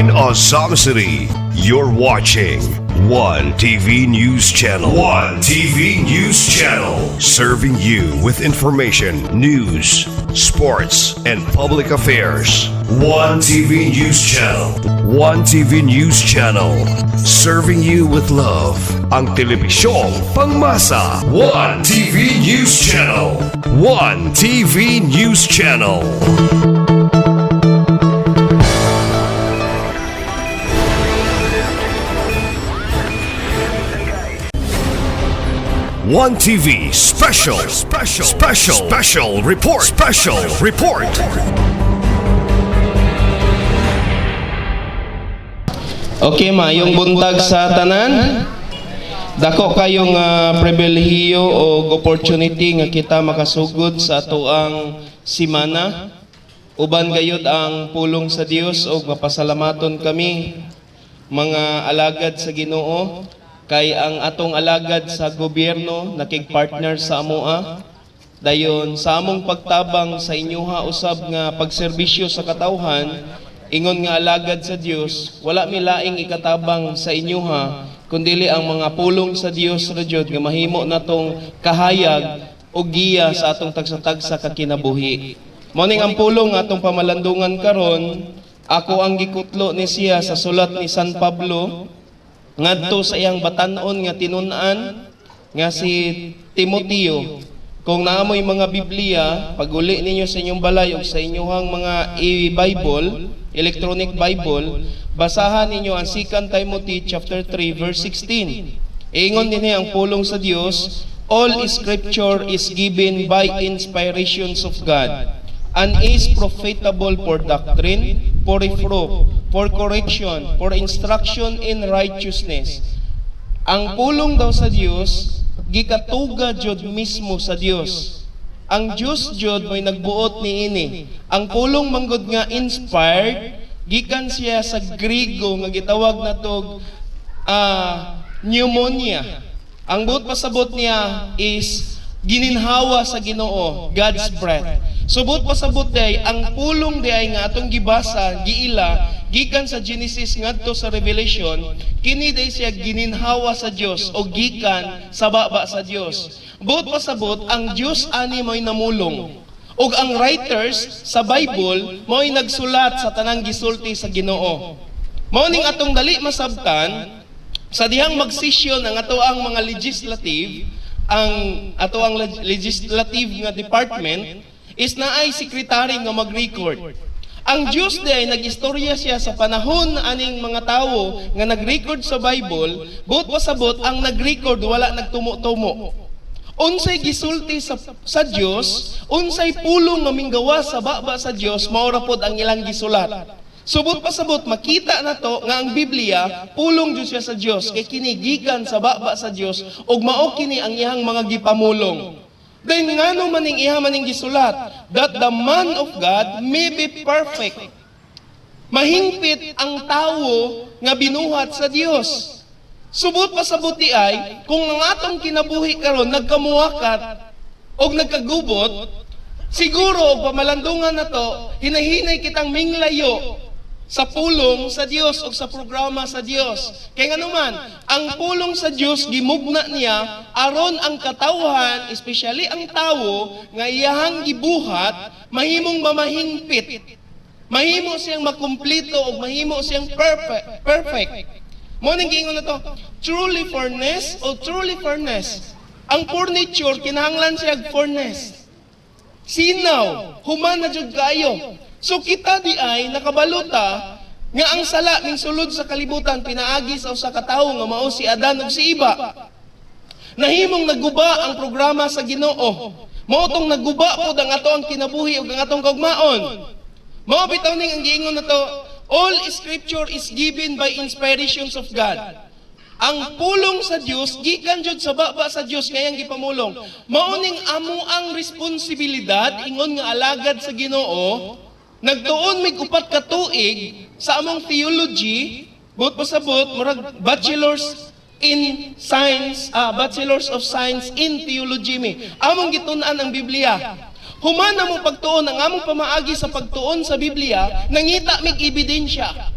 in Azam City. You're watching One TV News Channel. One TV News Channel. Serving you with information, news, sports, and public affairs. One TV News Channel. One TV News Channel. Serving you with love. Ang telebisyong pangmasa. One TV News Channel. One TV News Channel. One TV special report. Okay, mayong buntag sa tanan. Dako kayong pribilehiyo o opportunity nga kita makasugod sa atuang simana. Uban gayud ang pulong sa Dios o mapasalamaton kami mga alagad sa Ginoo. Kay ang atong alagad sa gobyerno nakig-partner sa amoa dayon sa among pagtabang sa inyoha usab nga pagserbisyo sa katawhan ingon nga alagad sa Dios wala mi laing ikatabang sa inyoha kundili ang mga pulong sa Dios ra jud nga mahimo natong kahayag o giya sa atong tagsa-tagsa ka kinabuhi. Mao ning ang pulong nga atong pamalandungan karon ako ang gikutlo ni siya sa sulat ni San Pablo ngadto sa iyang batan-on nga tinun-an nga si Timoteo. Kung naamoy mga Biblia, pag-uli ninyo sa inyong balay o sa inyong mga e-Bible, electronic Bible, basahan ninyo ang 2 Timothy chapter 3 verse 16. Ingon din ang pulong sa Dios, all scripture is given by inspirations of God and is profitable for doctrine, for reproof, for correction, for instruction in righteousness. Ang pulong daw sa Dios gikatuga jud mismo sa Dios. Ang Dios jud mo'y nagbuot niini. Ang pulong manggod nga inspired gikan siya sa Griego nga gitawag natog pneumonia. Ang buot pasabot niya is gininhawa sa Ginoo, God's breath. Subot pasabot day ang pulong day nga atong gibasa giila gikan sa Genesis ngadto sa Revelation kini day siya gininhawa sa Dios o gikan sa baba sa Dios. Buot pasabot ang Dios ani mo'y namulong ug ang writers sa Bible mo'y nagsulat sa tanang gisulti sa Ginoo. Mao ning atong dali masabtan sa dihang magsesyon ang ato ang mga legislative nga department is naay sekretary nga mag-record. Ang Diyos day nag-istorya siya sa panahon aning mga tawo nga nag-record sa Bible, buot pasabot ang nag-record wala nagtumo-tumo. Unsay gisulti sa Dios, unsay pulong nga minggawa sa baba sa Dios, mao ra pod ang ilang gisulat. Subot pasabot makita nato nga ang Biblia pulong jud siya sa Dios kay kini gikan sa baba sa Dios ug mao kini ang iyang mga gipamulong. Dahil ngano maning iha maning gisulat that the man of God may be perfect. Mahingpit ang tawo nga binuhat sa Dios. Subot pasabot di ay kung ang atong kinabuhi karon nagkamuwakat og nagkagubot, siguro og pamalandungan nato hinahinay kitang minglayo sa pulong sa Dios o sa programa sa Dios. Kaya nga naman, ang pulong sa Dios gimugna niya aron ang katawhan, especially ang tawo nga iyahang gibuhat mahimong mamahingpit. Mahimo siyang makumplito o mahimo siyang perfect. Mo ning giingon na to, truly furnace. Ang furniture kinahanglan siya furnace. Sinaw, human na jud kayo. So kita di ay nakabaluta nga ang sala ning sulod sa kalibutan pinaagi sa usa ka tawo nga mao si Adan ug si Eva. Nahimong naguba ang programa sa Ginoo. Mao tong naguba pod ang ato ang kinabuhi ug ang atong kaugmaon. Mao bitaw ning ang giingon nato, all scripture is given by inspirations of God. Ang pulong sa Dios gikan jud sa baba sa Dios kayang gipamulong. Mao ning amo ang responsibilidad ingon nga alagad sa Ginoo. Nagtuon mig upat ka tuig sa among theology, buot pasabot murag bachelors of science in theology mi. Among gitun-an ang Biblia. Humana mo pagtuon ang among pamaagi sa pagtuon sa Biblia, nangita mig ebidensya.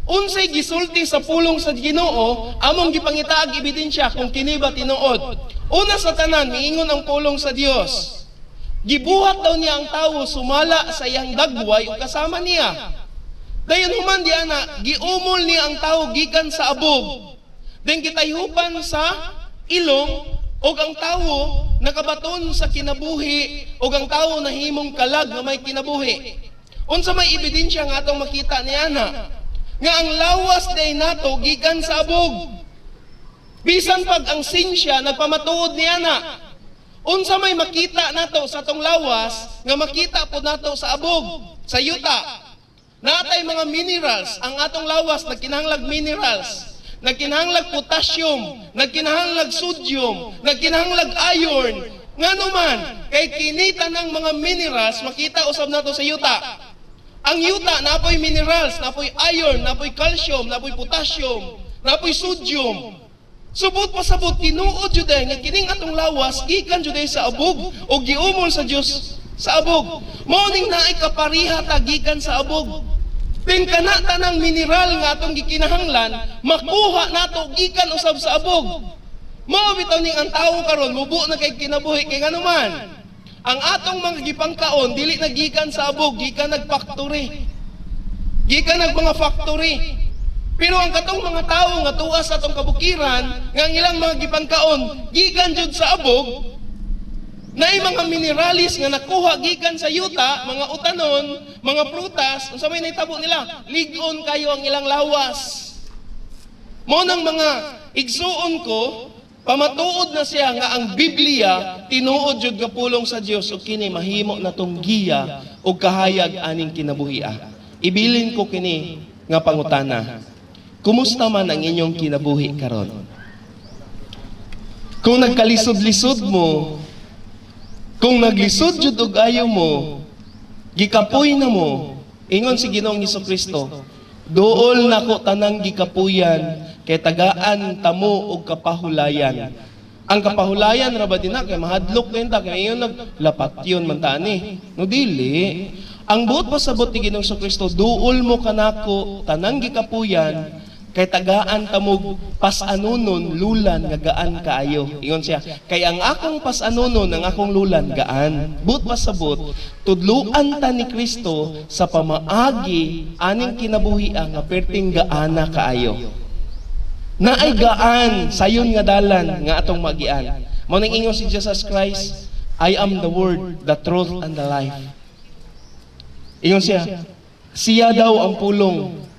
Unsay gisulti sa pulong sa Ginoo, among gipangitaag ebidensya kung kini ba tinuod. Una sa tanan, miingon ang pulong sa Dios. Gibuhat daw niya ang tawo sumala sa iyang dagway o kasama niya. Dayon human di ana, giumol niya ang tawo gikan sa abog. Then kitayhupan sa ilong og ang tawo nakabaton sa kinabuhi og ang tawo nahimong kalag nga may kinabuhi. Unsa may ebidensya nga atong makita niana nga ang lawas day nato gikan sa abog. Bisan pag ang sinsya nagpamatuod niana. Unsa may makita nato sa tong lawas nga makita po nato sa abog, sa yuta. Natay mga minerals, ang atong lawas nagkinahanglag minerals, nagkinahanglag potassium, nagkinahanglag sodium, nagkinahanglag iron. Ngano man kay kinita ng mga minerals makita usab nato sa yuta. Ang yuta napoy minerals, napoy iron, napoy calcium, napoy potassium, napoy sodium. Subot pasabot tinuod jud nga kining atong lawas gikan jud sa abog o giumol sa Dios sa abog. Mao ning naay kapariha ta gikan sa abog. Pin kana tanang mineral nga atong gikinahanglan makuha nato gikan usab sa abog. Mao bitaw ning ang tawo karon mubo na kay kinabuhi kay nganuman. Ang atong mga gipangkaon dili na gikan sa abog, gikan nag-factory. Gikan nag mga factory. Pero ang katong mga tawo nga tuwa sa atong kabukiran, nga ang ilang mga gipangkaon, gikan jud sa abog, naay mga mineralis nga nakuha gikan sa yuta, mga utanon, mga prutas, unsa may nahitabo nila, ligon kayo ang ilang lawas. Mo nang mga igsuon ko, pamatuod na siya nga ang Biblia tinuod jud nga pulong sa Dios ug kini mahimo natong giya ug kahayag aning kinabuhia. Ibilin ko kini nga pangutana. Kumusta man ang inyong kinabuhi karon? Kung nagkalisod-lisod mo, kung naglisod jud og ayaw mo, gikapoy na mo, ingon si Ginoong Hesukristo, dool nako tanang gikapuyan kay tagaan tamo og kapahulayan. Ang kapahulayan ra ba dinha kay mahadlok din ta kay ingon naglapat yon man tani. No dili. Ang buot pasabot ni Ginoong Hesukristo, duol mo kanako tanang gikapuyan kay tagaan tamog pasanunon lulan nga gaan kaayo. Ingon siya, kay ang akong pasanunon ang akong lulan gaan. But pasabot, tudluan ta ni Kristo sa pamaagi aning kinabuhi nga perting gaana kaayo. Naay gaan sayon nga dalan nga atong magian. Mao ning ingon si Jesus Christ, I am the word, the truth and the life. Ingon siya daw ang pulong.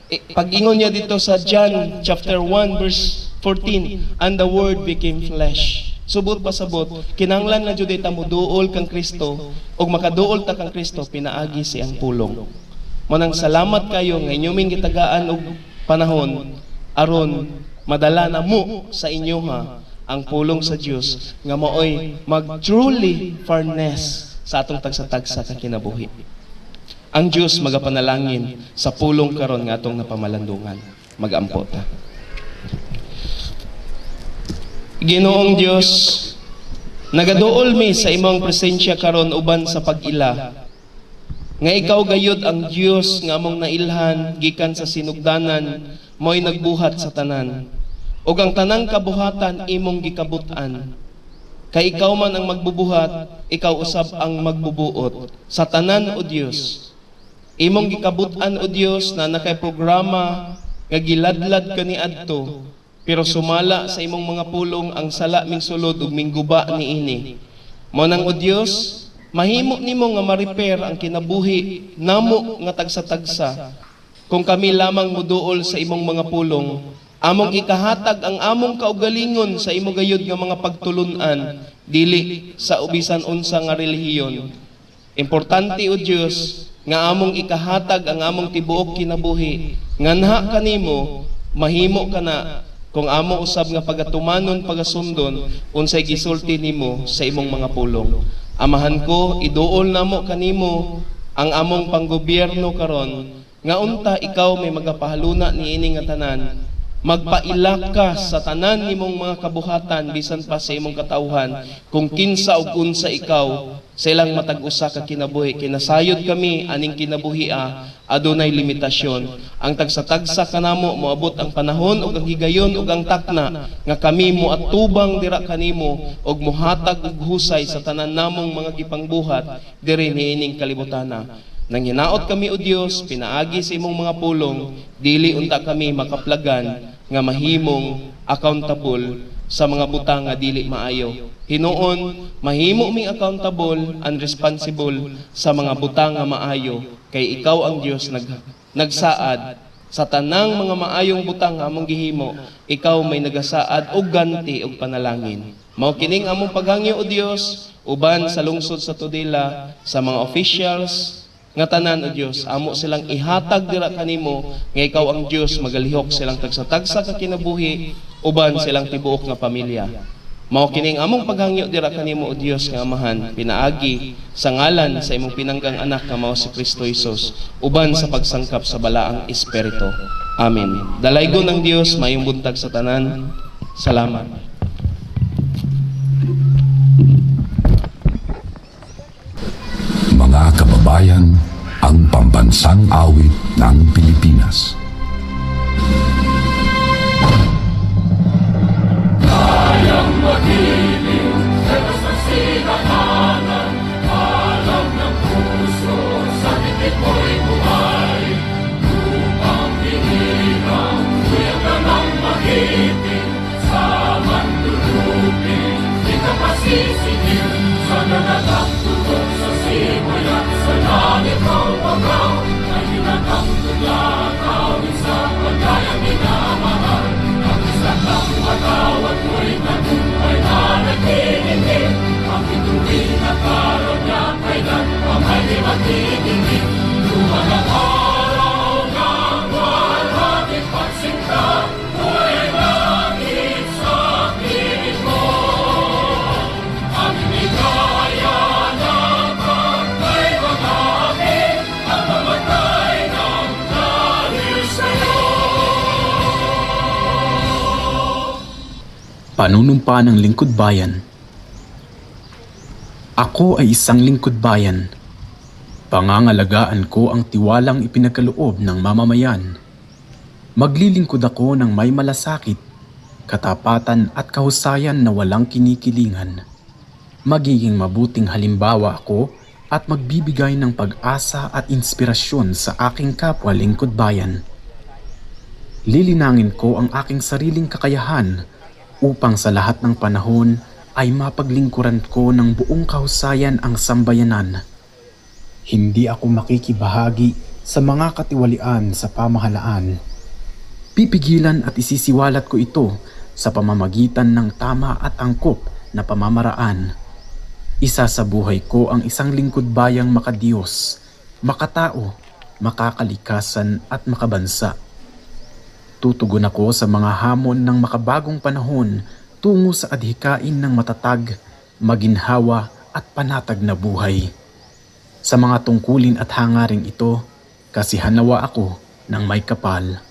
Pag-ingon niya dito sa John chapter 1 verse 14, and the word became flesh. Subot pasabot, kinanglan na jud ta moduol kang Kristo ug makaduol ta kang Kristo pinaagi siyang pulong. Manang salamat kayo nga inyong gitagaan og panahon aron madala na mo sa inyo ang pulong sa Dios nga maoy mag truly fairness sa atong tagsa-tagsa ka kinabuhi. Ang Diyos magapanalangin sa pulong karon nga atong napamalandungan. Mag-ampo ta. Ginoong Diyos, nagaduol mi sa imong presensya karon uban sa pag-ila. Nga ikaw gayud ang Diyos nga among nailhan gikan sa sinugdanan mo'y nagbuhat sa tanan. Ug ang tanang kabuhatan imong gikabutan. Kay ikaw man ang magbubuhat, ikaw usab ang magbubuot. Sa tanan o Diyos, imong gikabutan o Dios na nakay programa nga giladlad kaniadto pero sumala sa imong mga pulong ang sala ming sulod ug mingguba niini. Mao nang o Dios, mahimo nimo nga ma-repair ang kinabuhi namo nga tagsa-tagsa. Kung kami lamang muduol sa imong mga pulong, among ikahatag ang among kaugalingon sa imo gayud nga mga pagtulunan dili sa ubisan unsa nga relihiyon. Importante o Dios nga among ikahatag ang among tibuok kinabuhi nganha kanimo mahimo kana kung amo usab nga pagatumanon pagasundon unsay gisulti nimo sa imong mga pulong. Amahan ko iduol namo kanimo ang among panggobyerno karon nga unta ikaw may magapahaluna niini nga tanan magpaila ka sa tanan nimong mga kabuhatan bisan pa sa imong katawhan kung kinsa ug unsa ikaw sa ilang matag usa ka kinabuhi. Kinasayod kami aning kinabuhi adunay limitasyon. Ang tagsa-tagsa kanamo moabot ang panahon ug ang higayon ug ang takna nga kami moatubang dira kanimo ug mohatag og husay sa tanan namong mga gipangbuhat diri niining kalibutana. Nang hinaot kami o Dios, pinaagi sa imong mga pulong, dili unta kami makaplagan nga mahimong accountable sa mga butang nga dili maayo. Hinuon, mahimo ming accountable and responsible sa mga butang nga maayo, kay ikaw ang Dios nagsaad sa tanang mga maayong butang nga among gihimo, ikaw may nagasaad og ganti og panalangin. Mao kining among paghangyo o Dios, uban sa lungsod sa Tudela, sa mga officials, nga tanan o Dios, amo silang ihatag dira kanimo nga ikaw ang Dios, magalihok silang tagsa-tagsa ka kinabuhi uban silang tibuok nga pamilya. Mao kining among paghangyo dira kanimo o Dios nga Amahan, pinaagi sa ngalan sa imong pinanggang anak nga mao si Kristo Jesus, uban sa pagsangkap sa balaang espiritu. Amen. Dalaygon ng Dios, mayong buntag sa tanan. Salamat. Mga kababayan, ang pambansang awit ng Pilipinas. Kayang magiliw, labas ng sinakanan, alam ng puso, sa titik mo'y buhay. Upang hinirang, kuya ka ng magiting, sa mandulupin, di ka pasisigil, sa nanatang tutok sa simoy at sa langit ng pagaw, ay hinatang tugla, kawin sa pagkayang minamahal. Ang isang ng matawad mo'y nabuhay na nagtitingin, ang ituwin na karoon niya kailan pa may di magtitingin. Luha ng araw ng walhati pagsinta, mo'y langit sa piling mo. Ang inigaya na pagkay mag-amin, ang mamatay ng dahil sa'yo. Panunumpa ng lingkod bayan. Ako ay isang lingkod bayan. Pangangalagaan ko ang tiwalang ipinagkaloob ng mamamayan. Maglilingkod ako ng may malasakit, katapatan at kahusayan na walang kinikilingan. Magiging mabuting halimbawa ako at magbibigay ng pag-asa at inspirasyon sa aking kapwa lingkod bayan. Lilinangin ko ang aking sariling kakayahan upang sa lahat ng panahon ay mapaglingkuran ko ng buong kahusayan ang sambayanan. Hindi ako makikibahagi sa mga katiwalian sa pamahalaan. Pipigilan at isisiwalat ko ito sa pamamagitan ng tama at angkop na pamamaraan. Isa sa buhay ko ang isang lingkod bayang makadiyos, makatao, makakalikasan at makabansa. Tutugon ako sa mga hamon ng makabagong panahon tungo sa adhikain ng matatag, maginhawa at panatag na buhay. Sa mga tungkulin at hangaring ito, kasihanawa ako ng may kapal.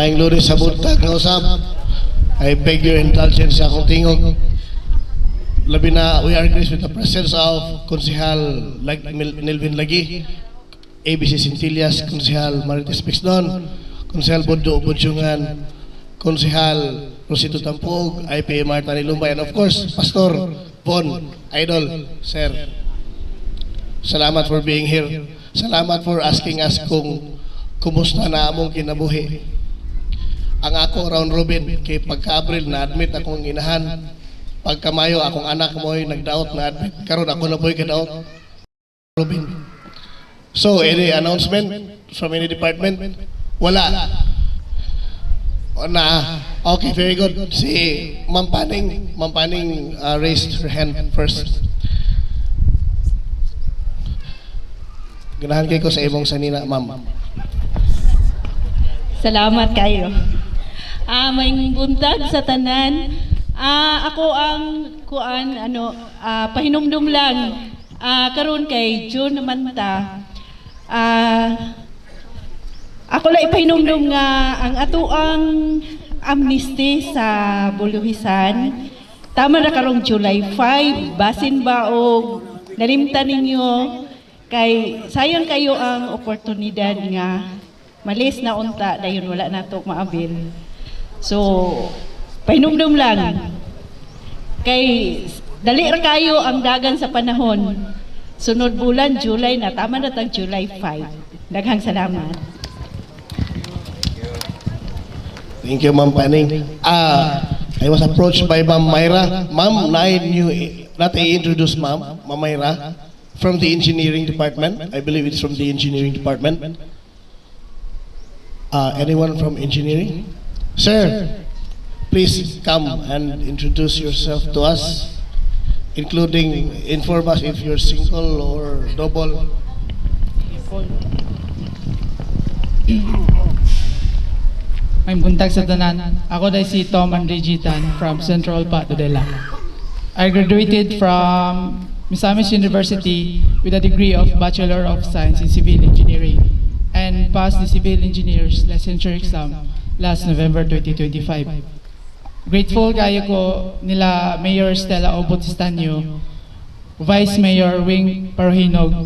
Maing lunes sa buntag nga usab. I beg your indulgence sa akong tingog. Labi na we are graced with the presence of Konsehal Nelvin Lagi, ABC Centillas, Konsehal Marites Pixdon, Konsehal Bondo Budjungan, Konsehal Rosito Tampog, IPMR Tanilumbay, and of course, Pastor Bon, Idol, Sir. Salamat for being here. Salamat for asking us kung kumusta na among kinabuhi. Ang ako, Round Robin, kay pagka-Abril na-admit akong inahan. Pagkamayo, akong anak mo ay nag-doubt na-admit. Karon ako na po'y ka-doubt. Robin. So, any announcement from any department? Wala. O na. Okay, very good. Si Ma'am Paning raised her hand first. Ganahan kayo ko sa imong sanina, ma'am. Salamat kayo. May buntag sa tanan. Ako ang pahinumdum lang. Karon kay June naman ta. Ako lang ipahinumdum nga ang atuang amnesty sa Buluhisan. Tama na karong July 5. Basin ba o nalimtan ninyo kay sayang kayo ang oportunidad nga malis na unta dayon wala na to maabil. So pahinumdum lang kay dali ra kayo ang dagan sa panahon. Sunod bulan July na, tama na tag July 5. Daghang salamat. Thank you, Ma'am Paning. I was approached by Ma'am Myra. Ma'am, introduce Ma'am Myra from the engineering department. I believe it's from the engineering department. Anyone from engineering? Sir, please come and introduce yourself to us, including inform us if you're single or double. May buntag sa tanan. Ako day si Tom Andregitan from Central Patudela. I graduated from Misamis University with a degree of Bachelor of Science in Civil Engineering and passed the Civil Engineers Licensure Exam last November 2025. Grateful kayo ko nila Mayor Stella O. Bautistanio, Vice Mayor Wing Parhinog,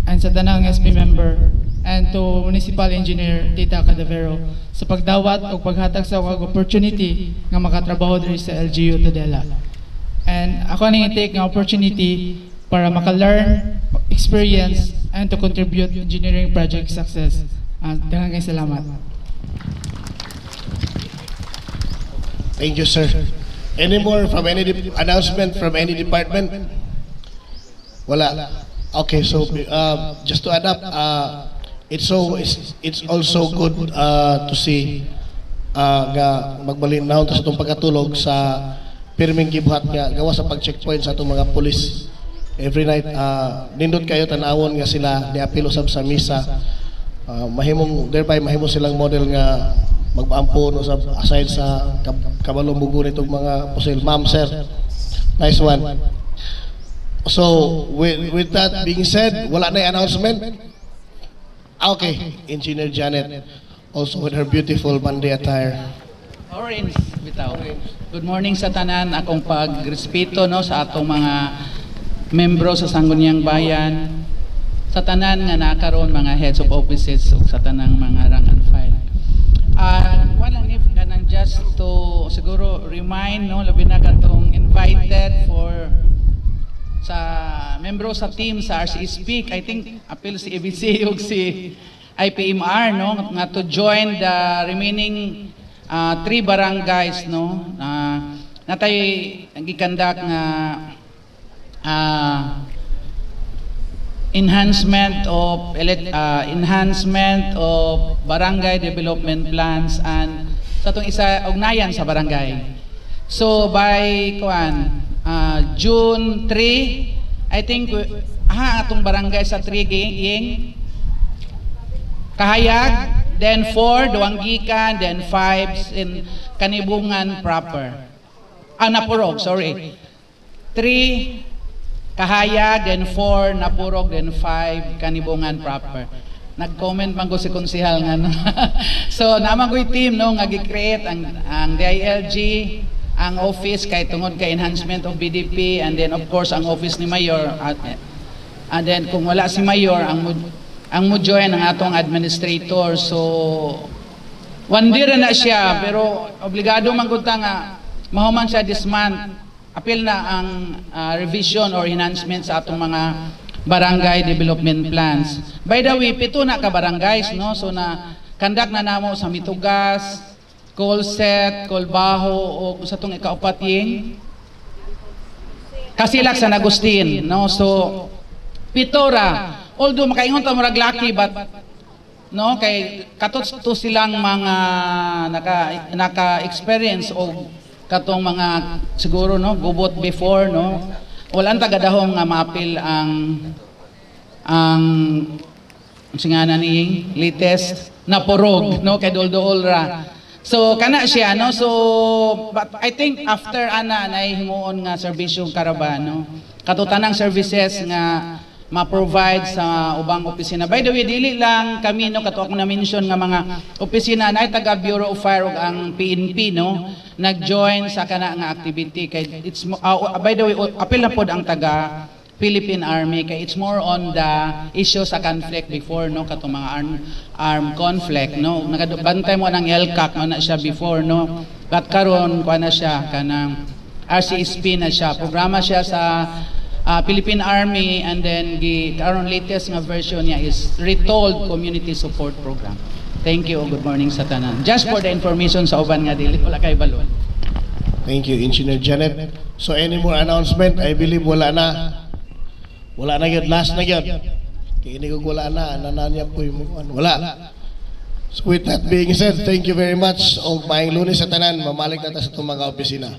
and sa tanang SP member, and to Municipal Engineer Tita Cadavero sa pagdawat o paghatag sa opportunity nga makatrabaho diri sa LGU Tudela. And ako ning take nga opportunity para maka-learn, experience, and to contribute engineering project success. Daghang kay salamat. Thank you, sir. Any more from any announcement from any department? Wala. Okay, so just to add up, it's also good to see nga magbalinaw sa itong pagkatulog sa pirming gibuhat nga gawa sa pag-checkpoint sa itong mga pulis. Every night, nindot kayo tanawon nga sila niapilo sab sa misa. Thereby mahimong silang model nga mag-ampo no, sa aside sa kabalong bugo nitong mga pusil. Ma'am, sir, nice one. So, with that being said, wala na yung announcement? Okay, Engineer Janet, also with her beautiful Monday attire. Orange, bitaw. Good morning sa tanan, akong pagrespeto no sa atong mga membro sa Sangguniang Bayan, sa tanan nga nakaroon mga heads of offices ug sa tanang mga rank and file. Walang if kanang just to siguro remind no labi na katong invited for sa membro sa team sa RCE Speak, I think appeal si ABC ug si IPMR no nga to join the remaining 3 barangays no natay gikandak nga enhancement of barangay development plans and sa itong isa ugnayan sa barangay. So by June 3, I think atong barangay sa 3 giyeng Kahayag, then 4 Duanggikan, then 5 in Kanibungan proper. Napurog, sorry. 3 Kahayag, then 4 Napurog, then 5 Kanibungan proper. nag-comment man ko si konsehal nga no. So naman ko team no nga gi-create ang DILG, ang office kay tungod kay enhancement of BDP, and then of course ang office ni Mayor, and then kung wala si Mayor ang mo join ang atong administrator. So one day na siya, pero obligado man gud ta nga mahuman siya this month. Apil na ang revision or enhancement sa atong mga barangay development plans. By the way, 7 na ka barangays, no? So na kandak na namo sa Mitugas, Colset, Colbaho, o sa itong ikaupating Kasilak San Agustin, no? So 7 ra. Although makaingon ta murag lucky, but no kay katot to silang mga naka-experience o katong mga siguro no gubot before, no, wala ang tagadahong nga maapil ang singana ni latest na porog, no, kay Doldool ra. So kana siya, no. So but I think after ana nay himuon nga serbisyong karaban, no, katutanang services nga ma-provide sa ubang opisina. By the way, dili lang kami, no, kato ako na-mention nga mga opisina na taga Bureau of Fire ug ang PNP, no, nag-join sa kana nga activity. Kay it's by the way, apil na pod ang taga Philippine Army kay it's more on the issue sa conflict before, no, kato mga armed conflict, no. Nagadbantay mo ng LCAC, no, na siya before, no. But karon kuha na siya kanang RCSP na siya. Programa siya sa Philippine Army, and then the current latest nga version niya is Retold Community Support Program. Thank you. Good morning sa tanan. Just for the information sa uban nga dili wala kay balon. Thank you, Engineer Janet. So any more announcement? I believe wala na. Wala na yun. Last na yun. Kaya hindi ko wala na. Anananya po yung wala. So with that being said, thank you very much. O maayong Lunes sa tanan. Mamalik na ta sa itong mga opisina.